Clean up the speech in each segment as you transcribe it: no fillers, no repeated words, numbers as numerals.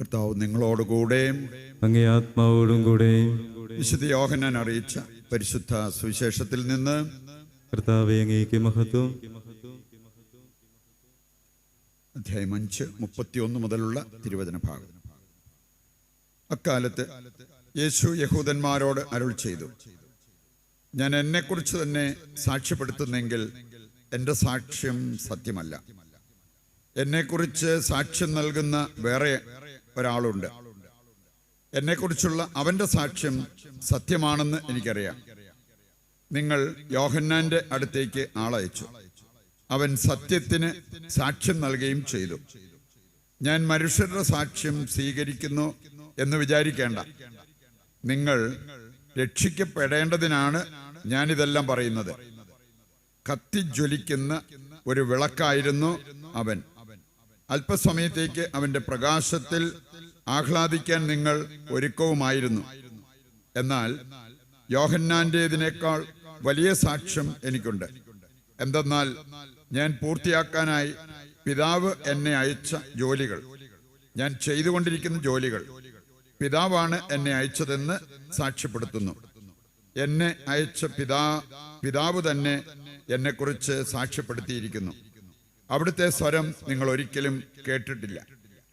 കർത്താവ് നിങ്ങളോടുകൂടെ അങ്ങേ ആത്മാവോടും കൂടെ. വിശുദ്ധ യോഹന്നാൻ അറിയിച്ച പരിശുദ്ധ സുവിശേഷത്തിൽ നിന്ന്. കർത്താവേ, അങ്ങേക്ക് മഹത്വം. അധ്യായം 5, 31 മുതലുള്ള തിരുവചന ഭാഗം. അക്കാലത്ത് യേശു യഹൂദന്മാരോട് അരുൾ ചെയ്തു, ഞാൻ എന്നെക്കുറിച്ച് തന്നെ സാക്ഷ്യപ്പെടുത്തുന്നെങ്കിൽ എൻ്റെ സാക്ഷ്യം സത്യമല്ല. എന്നെക്കുറിച്ച് സാക്ഷ്യം നൽകുന്ന വേറെ ഒരാളുണ്ട്. എന്നെക്കുറിച്ചുള്ള അവൻ്റെ സാക്ഷ്യം സത്യമാണെന്ന് എനിക്കറിയാം. നിങ്ങൾ യോഹന്നാന്റെ അടുത്തേക്ക് ആളയച്ചു. അവൻ സത്യത്തിന് സാക്ഷ്യം നൽകുകയും ചെയ്തു. ഞാൻ മനുഷ്യരുടെ സാക്ഷ്യം സ്വീകരിക്കുന്നു എന്ന് വിചാരിക്കേണ്ട. നിങ്ങൾ രക്ഷിക്കപ്പെടേണ്ടതിനാണ് ഞാനിതെല്ലാം പറയുന്നത്. കത്തിജ്വലിക്കുന്ന ഒരു വിളക്കായിരുന്നു അവൻ. അല്പസമയത്തേക്ക് അവന്റെ പ്രകാശത്തിൽ ആഹ്ലാദിക്കാൻ നിങ്ങൾ ഒരുക്കവുമായിരുന്നു. എന്നാൽ യോഹന്നാന്റേതിനേക്കാൾ വലിയ സാക്ഷ്യം എനിക്കുണ്ട്. എന്തെന്നാൽ ഞാൻ പൂർത്തിയാക്കാനായി പിതാവ് എന്നെ അയച്ച ജോലികൾ, ഞാൻ ചെയ്തുകൊണ്ടിരിക്കുന്ന ജോലികൾ പിതാവാണ് എന്നെ അയച്ചതെന്ന് സാക്ഷ്യപ്പെടുത്തുന്നു. എന്നെ അയച്ച പിതാവ് തന്നെ എന്നെക്കുറിച്ച് സാക്ഷ്യപ്പെടുത്തിയിരിക്കുന്നു. അവിടുത്തെ സ്വരം നിങ്ങൾ ഒരിക്കലും കേട്ടിട്ടില്ല,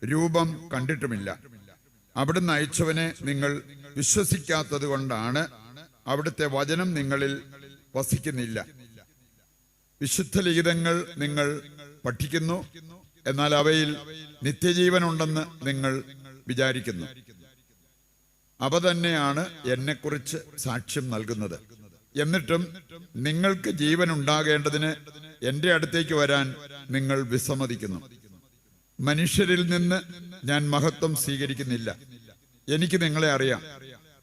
രൂപം കണ്ടിട്ടുമില്ല. അവിടുന്ന് അയച്ചവനെ നിങ്ങൾ വിശ്വസിക്കാത്തത് കൊണ്ടാണ് അവിടുത്തെ വചനം നിങ്ങളിൽ വസിക്കുന്നില്ല. വിശുദ്ധ ലിഖിതങ്ങൾ നിങ്ങൾ പഠിക്കുന്നു, എന്നാൽ അവയിൽ നിത്യജീവനുണ്ടെന്ന് നിങ്ങൾ വിചാരിക്കുന്നു. അവ തന്നെയാണ് എന്നെക്കുറിച്ച് സാക്ഷ്യം നൽകുന്നത്. എന്നിട്ടും നിങ്ങൾക്ക് ജീവൻ ഉണ്ടാകേണ്ടതിന് എൻ്റെ അടുത്തേക്ക് വരാൻ നിങ്ങൾ വിസമ്മതിക്കുന്നു. മനുഷ്യരിൽ നിന്ന് ഞാൻ മഹത്വം സ്വീകരിക്കുന്നില്ല. എനിക്ക് നിങ്ങളെ അറിയാം.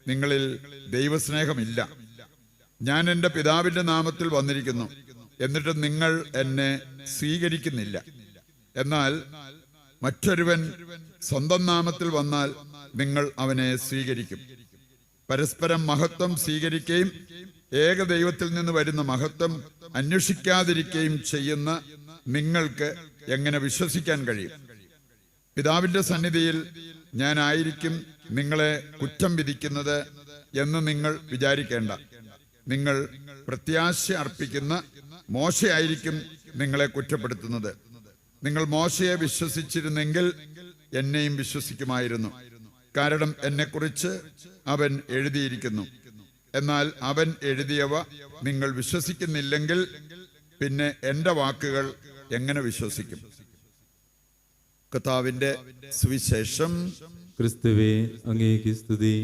നിങ്ങളിൽ ദൈവസ്നേഹമില്ല. ഞാൻ എൻ്റെ പിതാവിൻ്റെ നാമത്തിൽ വന്നിരിക്കുന്നു, എന്നിട്ട് നിങ്ങൾ എന്നെ സ്വീകരിക്കുന്നില്ല. എന്നാൽ മറ്റൊരുവൻ സ്വന്തം നാമത്തിൽ വന്നാൽ നിങ്ങൾ അവനെ സ്വീകരിക്കും. പരസ്പരം മഹത്വം സ്വീകരിക്കുകയും ഏക ദൈവത്തിൽ നിന്ന് വരുന്ന മഹത്വം അന്വേഷിക്കാതിരിക്കുകയും ചെയ്യുന്ന നിങ്ങൾക്ക് എങ്ങനെ വിശ്വസിക്കാൻ കഴിയും? പിതാവിന്റെ സന്നിധിയിൽ ഞാനായിരിക്കും നിങ്ങളെ കുറ്റം വിധിക്കുന്നത് എന്ന് നിങ്ങൾ വിചാരിക്കേണ്ട. നിങ്ങൾ പ്രത്യാശ അർപ്പിക്കുന്ന മോശയായിരിക്കും നിങ്ങളെ കുറ്റപ്പെടുത്തുന്നത്. നിങ്ങൾ മോശയെ വിശ്വസിച്ചിരുന്നെങ്കിൽ എന്നെയും വിശ്വസിക്കുമായിരുന്നു. കാരണം എന്നെക്കുറിച്ച് അവൻ എഴുതിയിരിക്കുന്നു. എന്നാൽ അവൻ എഴുതിയവ നിങ്ങൾ വിശ്വസിക്കുന്നില്ലെങ്കിൽ പിന്നെ എൻ്റെ വാക്കുകൾ എങ്ങനെ വിശ്വസിക്കും? കർത്താവിന്റെ സുവിശേഷം. ക്രിസ്തുവേ, അങ്ങേക്ക് സ്തുതി.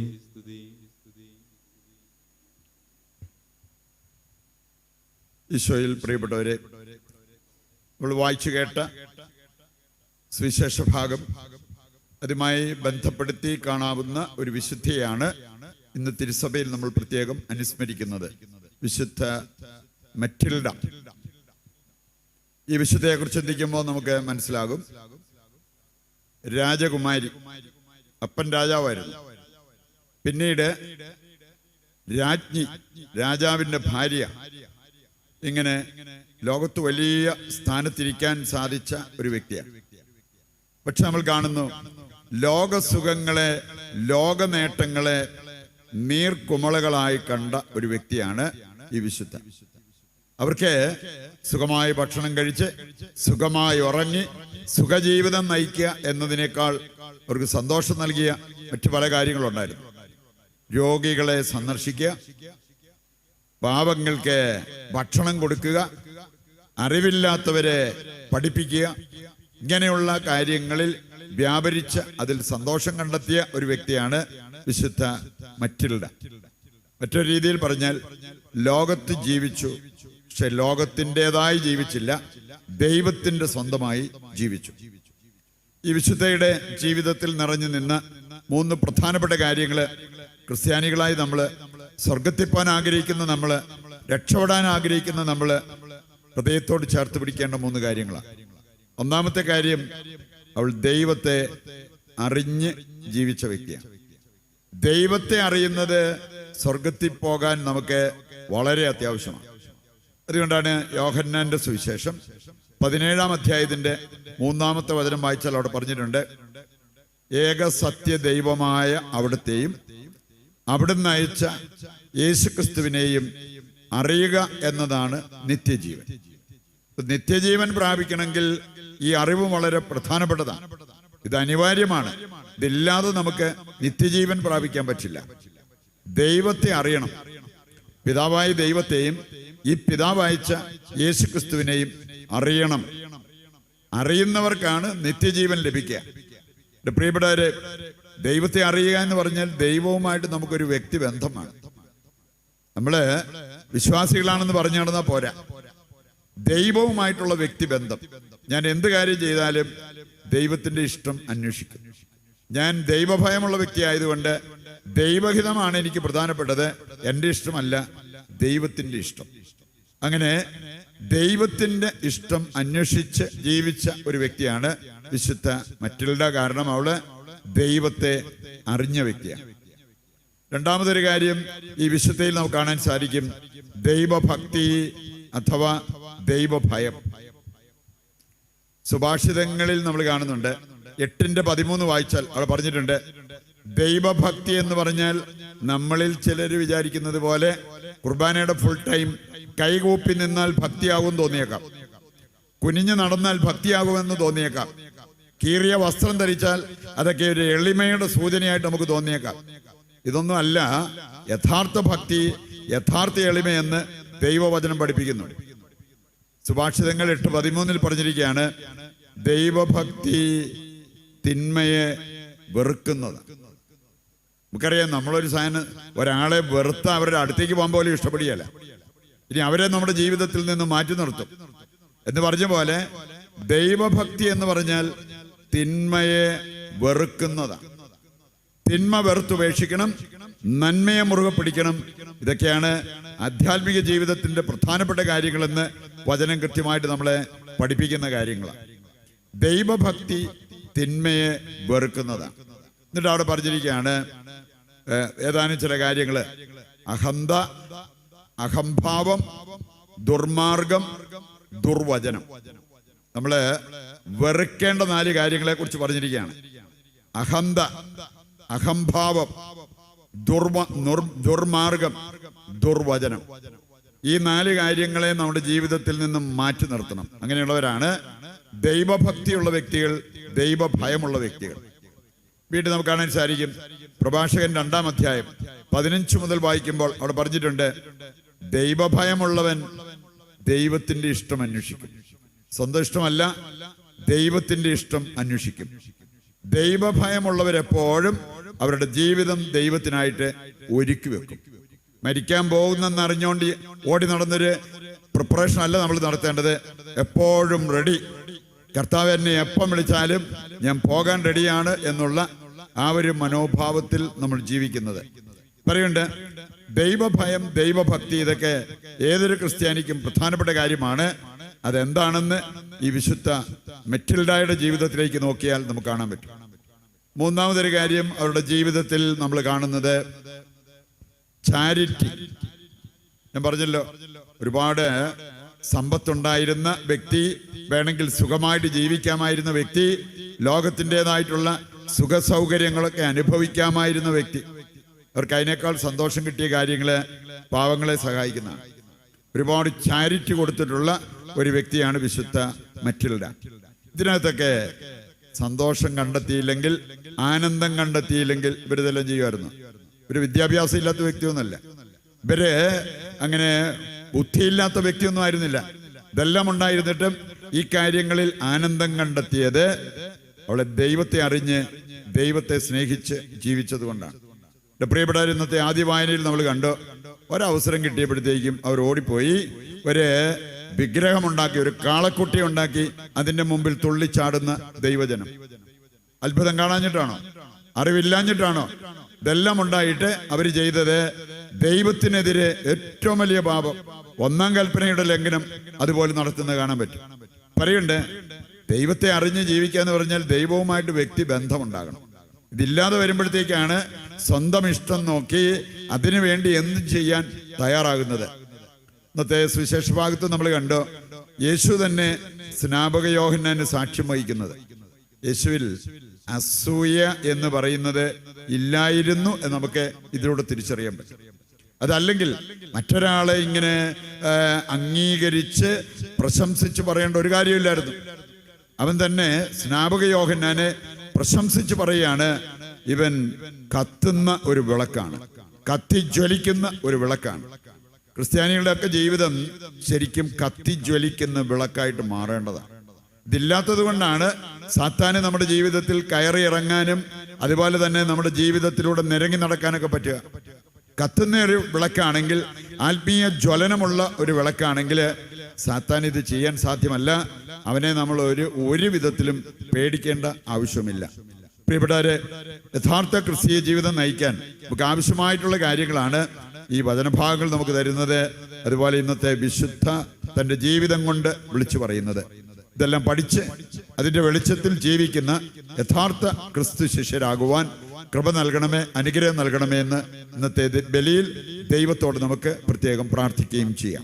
ഈശോയിൽ പ്രിയപ്പെട്ടവരെ, നമ്മൾ വായിച്ചു കേട്ട സുവിശേഷ ഭാഗം, അതുമായി ബന്ധപ്പെടുത്തി കാണാവുന്ന ഒരു വിശുദ്ധയാണ് ഇന്ന് തിരുസഭയിൽ നമ്മൾ പ്രത്യേകം അനുസ്മരിക്കുന്നത്, വിശുദ്ധ മറ്റിൽഡ. ഈ വിശുദ്ധയെ കുറിച്ച് ചിന്തിക്കുമ്പോൾ നമുക്ക് മനസ്സിലാകും, രാജകുമാരി, അപ്പൻ രാജാവായിരുന്നു. പിന്നീട് രാജ്ഞി, രാജാവിന്റെ ഭാര്യ. ഇങ്ങനെ ലോകത്ത് വലിയ സ്ഥാനത്തിരിക്കാൻ സാധിച്ച ഒരു വ്യക്തിയാണ്. പക്ഷെ നമ്മൾ കാണുന്നു, ലോകസുഖങ്ങളെ, ലോക നേട്ടങ്ങളെ നീർക്കുമളകളായി കണ്ട ഒരു വ്യക്തിയാണ് ഈ വിശുദ്ധ. അവർക്ക് സുഖമായി ഭക്ഷണം കഴിച്ച് സുഖമായി ഉറങ്ങി സുഖജീവിതം നയിക്കുക എന്നതിനേക്കാൾ അവർക്ക് സന്തോഷം നൽകിയ മറ്റു പല കാര്യങ്ങളുണ്ടായിരുന്നു. രോഗികളെ സന്ദർശിക്കുക, പാവങ്ങൾക്ക് ഭക്ഷണം കൊടുക്കുക, അറിവില്ലാത്തവരെ പഠിപ്പിക്കുക, ഇങ്ങനെയുള്ള കാര്യങ്ങളിൽ വ്യാപരിച്ച് അതിൽ സന്തോഷം കണ്ടെത്തിയ ഒരു വ്യക്തിയാണ് വിശുദ്ധ മറ്റിൽഡ. മറ്റൊരു രീതിയിൽ പറഞ്ഞാൽ, ലോകത്ത് ജീവിച്ചു, പക്ഷെ ലോകത്തിൻ്റെതായി ജീവിച്ചില്ല, ദൈവത്തിന്റെ സ്വന്തമായി ജീവിച്ചു. ഈ വിശുദ്ധയുടെ ജീവിതത്തിൽ നിറഞ്ഞു നിന്ന 3 പ്രധാനപ്പെട്ട കാര്യങ്ങള് ക്രിസ്ത്യാനികളായി നമ്മള്, സ്വർഗത്തിൽ പോകാൻ ആഗ്രഹിക്കുന്ന നമ്മള്, രക്ഷപ്പെടാൻ ആഗ്രഹിക്കുന്ന നമ്മള് ഹൃദയത്തോട് ചേർത്ത് പിടിക്കേണ്ട 3 കാര്യങ്ങളാണ്. ഒന്നാമത്തെ കാര്യം, അവൾ ദൈവത്തെ അറിഞ്ഞ് ജീവിച്ച വ്യക്തിയാണ്. ദൈവത്തെ അറിയുന്നത് സ്വർഗത്തിൽ പോകാൻ നമുക്ക് വളരെ അത്യാവശ്യമാണ്. അതുകൊണ്ടാണ് യോഹന്നാന്റെ സുവിശേഷം 17-ാം അധ്യായത്തിന്റെ 3-ാമത്തെ വചനം വായിച്ചാൽ അവിടെ പറഞ്ഞിട്ടുണ്ട്, ഏക സത്യ ദൈവമായ അവിടുത്തെയും അവിടുന്ന് അയച്ച യേശുക്രിസ്തുവിനെയും അറിയുക എന്നതാണ് നിത്യജീവൻ. നിത്യജീവൻ പ്രാപിക്കണമെങ്കിൽ ഈ അറിവ് വളരെ പ്രധാനപ്പെട്ടതാണ്. ഇത് അനിവാര്യമാണ്. ഇതില്ലാതെ നമുക്ക് നിത്യജീവൻ പ്രാപിക്കാൻ പറ്റില്ല. ദൈവത്തെ അറിയണം. പിതാവായ ദൈവത്തെയും ഈ പിതാവ് അയച്ച യേശുക്രിസ്തുവിനെയും അറിയണം. അറിയുന്നവർക്കാണ് നിത്യജീവൻ ലഭിക്കുക. പ്രിയപ്പെട്ടവരെ, ദൈവത്തെ അറിയുക എന്ന് പറഞ്ഞാൽ ദൈവവുമായിട്ട് നമുക്കൊരു വ്യക്തി ബന്ധമാണ്. നമ്മള് വിശ്വാസികളാണെന്ന് പറഞ്ഞു നടന്നാൽ പോരാ. ദൈവവുമായിട്ടുള്ള വ്യക്തി ബന്ധം. ഞാൻ എന്ത് കാര്യം ചെയ്താലും ദൈവത്തിന്റെ ഇഷ്ടം അന്വേഷിക്കും. ഞാൻ ദൈവഭയമുള്ള വ്യക്തി ആയതുകൊണ്ട് ദൈവഹിതമാണ് എനിക്ക് പ്രധാനപ്പെട്ടത്, എൻ്റെ ഇഷ്ടമല്ല, ദൈവത്തിന്റെ ഇഷ്ടം. അങ്ങനെ ദൈവത്തിന്റെ ഇഷ്ടം അന്വേഷിച്ച് ജീവിച്ച ഒരു വ്യക്തിയാണ് വിശുദ്ധ മറ്റിൽഡ. കാരണം അവള് ദൈവത്തെ അറിഞ്ഞ വ്യക്തിയാണ്. രണ്ടാമതൊരു കാര്യം ഈ വിശുദ്ധയിൽ നമുക്ക് കാണാൻ സാധിക്കും, ദൈവഭക്തി അഥവാ ദൈവഭയം. സുഭാഷിതങ്ങളിൽ നമ്മൾ കാണുന്നുണ്ട്. 8:13 വായിച്ചാൽ അവിടെ പറഞ്ഞിട്ടുണ്ട്, ദൈവഭക്തി എന്ന് പറഞ്ഞാൽ നമ്മളിൽ ചിലർ വിചാരിക്കുന്നത് പോലെ കുർബാനയുടെ ഫുൾ ടൈം കൈകൂപ്പി നിന്നാൽ ഭക്തിയാകും തോന്നിയേക്കാം, കുനിഞ്ഞു നടന്നാൽ ഭക്തിയാകുമെന്ന് തോന്നിയേക്കാം, കീറിയ വസ്ത്രം ധരിച്ചാൽ അതൊക്കെ ഒരു എളിമയുടെ സൂചനയായിട്ട് നമുക്ക് തോന്നിയേക്കാം. ഇതൊന്നും അല്ല യഥാർത്ഥ ഭക്തി, യഥാർത്ഥ എളിമയെന്ന് ദൈവവചനം പഠിപ്പിക്കുന്നു. സുഭാഷിതങ്ങൾ 8:13 പറഞ്ഞിരിക്കുകയാണ്, ദൈവഭക്തി തിന്മയെ വെറുക്കുന്നത്. നമുക്കറിയാം, നമ്മളൊരു സാധനം ഒരാളെ വെറുത്ത അവരുടെ അടുത്തേക്ക് പോകാൻ പോലും ഇഷ്ടപ്പെടുകയല്ല. ഇനി അവരെ നമ്മുടെ ജീവിതത്തിൽ നിന്ന് മാറ്റി നിർത്തും എന്ന് പറഞ്ഞ പോലെ ദൈവഭക്തി എന്ന് പറഞ്ഞാൽ തിന്മയെ വെറുക്കുന്നതാണ്. തിന്മ വെറുത്തുപേക്ഷിക്കണം, നന്മയെ മുറുകെ പിടിക്കണം. ഇതൊക്കെയാണ് ആധ്യാത്മിക ജീവിതത്തിന്റെ പ്രധാനപ്പെട്ട കാര്യങ്ങളെന്ന് വചനം കൃത്യമായിട്ട് നമ്മളെ പഠിപ്പിക്കുന്ന കാര്യങ്ങളാണ്. ദൈവഭക്തി തിന്മയെ വെറുക്കുന്നതാണ്. എന്നിട്ട് അവിടെ പറഞ്ഞിരിക്കുകയാണ് ഏതാനും ചില കാര്യങ്ങള്: അഹന്ത, അഹംഭാവം, ദുർമാർഗം, ദുർവചനം. നമ്മള് വെറുക്കേണ്ട 4 കാര്യങ്ങളെ കുറിച്ച് പറഞ്ഞിരിക്കുകയാണ്. അഹന്ത, അഹംഭാവം, ദുർമാർഗം, ദുർവചനം. ഈ 4 കാര്യങ്ങളെ നമ്മുടെ ജീവിതത്തിൽ നിന്നും മാറ്റി നിർത്തണം. അങ്ങനെയുള്ളവരാണ് ദൈവഭക്തിയുള്ള വ്യക്തികൾ, ദൈവഭയമുള്ള വ്യക്തികൾ. വീണ്ടും നമുക്ക് കാണാൻ സാധിക്കും, പ്രഭാഷകൻ 2-ാം അധ്യായം 15 മുതൽ വായിക്കുമ്പോൾ അവിടെ പറഞ്ഞിട്ടുണ്ട്, ദൈവഭയമുള്ളവൻ ദൈവത്തിന്റെ ഇഷ്ടം അന്വേഷിക്കും. സ്വന്തം ഇഷ്ടമല്ല, ദൈവത്തിന്റെ ഇഷ്ടം അന്വേഷിക്കും. ദൈവഭയമുള്ളവരെപ്പോഴും അവരുടെ ജീവിതം ദൈവത്തിനായിട്ട് ഒരുക്കി വെക്കും. മരിക്കാൻ പോകുന്നെന്ന് അറിഞ്ഞുകൊണ്ട് ഓടി നടന്നൊരു പ്രിപ്പറേഷൻ അല്ല നമ്മൾ നടത്തേണ്ടത്. എപ്പോഴും റെഡി. കർത്താവ് എന്നെ എപ്പം വിളിച്ചാലും ഞാൻ പോകാൻ റെഡിയാണ് എന്നുള്ള ആ ഒരു മനോഭാവത്തിൽ നമ്മൾ ജീവിക്കുന്നത്. പറയുന്നുണ്ട്, ദൈവഭയം, ദൈവഭക്തി, ഇതൊക്കെ ഏതൊരു ക്രിസ്ത്യാനിക്കും പ്രധാനപ്പെട്ട കാര്യമാണ്. അതെന്താണെന്ന് ഈ വിശുദ്ധ മെറ്റിൽഡായുടെ ജീവിതത്തിലേക്ക് നോക്കിയാൽ നമുക്ക് കാണാൻ പറ്റും. മൂന്നാമതൊരു കാര്യം അവരുടെ ജീവിതത്തിൽ നമ്മൾ കാണുന്നത് ചാരിറ്റി. ഞാൻ പറഞ്ഞല്ലോ, ഒരുപാട് സമ്പത്തുണ്ടായിരുന്ന വ്യക്തി, വേണമെങ്കിൽ സുഖമായിട്ട് ജീവിക്കാമായിരുന്ന വ്യക്തി, ലോകത്തിൻ്റെതായിട്ടുള്ള സുഖ സൗകര്യങ്ങളൊക്കെ അനുഭവിക്കാമായിരുന്ന വ്യക്തി. അവർക്ക് അതിനേക്കാൾ സന്തോഷം കിട്ടിയ കാര്യങ്ങള് പാവങ്ങളെ സഹായിക്കുന്നതാണ്. ഒരുപാട് ചാരിറ്റി കൊടുത്തിട്ടുള്ള ഒരു വ്യക്തിയാണ് വിശുദ്ധ മറ്റിൽഡ. ഇതിനകത്തൊക്കെ സന്തോഷം കണ്ടെത്തിയില്ലെങ്കിൽ, ആനന്ദം കണ്ടെത്തിയില്ലെങ്കിൽ ഇവരിതെല്ലാം ചെയ്യുമായിരുന്നു. ഒരു വിദ്യാഭ്യാസം ഇല്ലാത്ത വ്യക്തിയൊന്നുമല്ല. ഇവര് അങ്ങനെ ബുദ്ധിയില്ലാത്ത വ്യക്തിയൊന്നും ആയിരുന്നില്ല. ഇതെല്ലാം ഉണ്ടായിരുന്നിട്ടും ഈ കാര്യങ്ങളിൽ ആനന്ദം കണ്ടെത്തിയത് അവളെ ദൈവത്തെ അറിഞ്ഞ് ദൈവത്തെ സ്നേഹിച്ച് ജീവിച്ചത് കൊണ്ടാണ്. പ്രിയപ്പെട്ടവർ, ഇന്നത്തെ ആദ്യ വായനയിൽ നമ്മൾ കണ്ടു, ഒരവസരം കിട്ടിയപ്പോഴത്തേക്കും അവർ ഓടിപ്പോയി ഒരു വിഗ്രഹമുണ്ടാക്കി, ഒരു കാളക്കുട്ടി ഉണ്ടാക്കി അതിന്റെ മുമ്പിൽ തുള്ളിച്ചാടുന്ന ദൈവജനം. അത്ഭുതം കാണാഞ്ഞിട്ടാണോ? അറിവില്ലാഞ്ഞിട്ടാണോ? ഇതെല്ലാം ഉണ്ടായിട്ട് അവർ ചെയ്തത് ദൈവത്തിനെതിരെ ഏറ്റവും വലിയ പാപം, 1-ാം കൽപ്പനയുടെ ലംഘനം അതുപോലെ നടത്തുന്നത് കാണാൻ പറ്റും. പറയുന്നുണ്ട്, ദൈവത്തെ അറിഞ്ഞ് ജീവിക്കുക എന്ന് പറഞ്ഞാൽ ദൈവവുമായിട്ട് വ്യക്തി ബന്ധമുണ്ടാകണം. ഇതില്ലാതെ വരുമ്പോഴത്തേക്കാണ് സ്വന്തം ഇഷ്ടം നോക്കി അതിനു വേണ്ടി എന്തും ചെയ്യാൻ തയ്യാറാകുന്നത്. ഇന്നത്തെ സുവിശേഷ ഭാഗത്ത് നമ്മൾ കണ്ടു, യേശു തന്നെ സ്നാപക യോഹന്നാന് സാക്ഷ്യം വഹിക്കുന്നത്. യേശുവിൽ അസൂയ എന്ന് പറയുന്നത് ഇല്ലായിരുന്നു എന്ന് നമുക്ക് ഇതിലൂടെ തിരിച്ചറിയാൻ പറ്റും. അതല്ലെങ്കിൽ മറ്റൊരാളെ ഇങ്ങനെ അംഗീകരിച്ച് പ്രശംസിച്ച് പറയേണ്ട ഒരു കാര്യമില്ലായിരുന്നു. അവൻ തന്നെ സ്നാപക യോഹന്നാനെ പ്രശംസിച്ച് പറയുകയാണ്, ഇവൻ കത്തുന്ന ഒരു വിളക്കാണ്, കത്തിജ്വലിക്കുന്ന ഒരു വിളക്കാണ്. ക്രിസ്ത്യാനികളുടെ ഒക്കെ ജീവിതം ശരിക്കും കത്തിജ്വലിക്കുന്ന വിളക്കായിട്ട് മാറേണ്ടതാണ്. ഇതില്ലാത്തത് കൊണ്ടാണ് സാത്താന് നമ്മുടെ ജീവിതത്തിൽ കയറി ഇറങ്ങാനും അതുപോലെ തന്നെ നമ്മുടെ ജീവിതത്തിലൂടെ നിരങ്ങി നടക്കാനൊക്കെ പറ്റുക. കത്തുന്ന ഒരു വിളക്കാണെങ്കിൽ, ആത്മീയ ജ്വലനമുള്ള ഒരു വിളക്കാണെങ്കിൽ സാത്താൻ ഇത് ചെയ്യാൻ സാധ്യമല്ല. അവനെ നമ്മൾ ഒരു വിധത്തിലും പേടിക്കേണ്ട ആവശ്യമില്ല. പ്രിയപ്പെട്ടവരെ, യഥാർത്ഥ ക്രിസ്തീയ ജീവിതം നയിക്കാൻ നമുക്ക് ആവശ്യമായിട്ടുള്ള കാര്യങ്ങളാണ് ഈ വചനഭാഗങ്ങൾ നമുക്ക് തരുന്നത്. അതുപോലെ ഇന്നത്തെ വിശുദ്ധ തൻ്റെ ജീവിതം കൊണ്ട് വിളിച്ചു പറയുന്നത്. ഇതെല്ലാം പഠിച്ച് അതിൻ്റെ വെളിച്ചത്തിൽ ജീവിക്കുന്ന യഥാർത്ഥ ക്രിസ്തു ശിഷ്യരാകുവാൻ കൃപ നൽകണമേ, അനുഗ്രഹം നൽകണമേ എന്ന് ഇന്നത്തെ ബലിയിൽ ദൈവത്തോട് നമുക്ക് പ്രത്യേകം പ്രാർത്ഥിക്കുകയും ചെയ്യാം.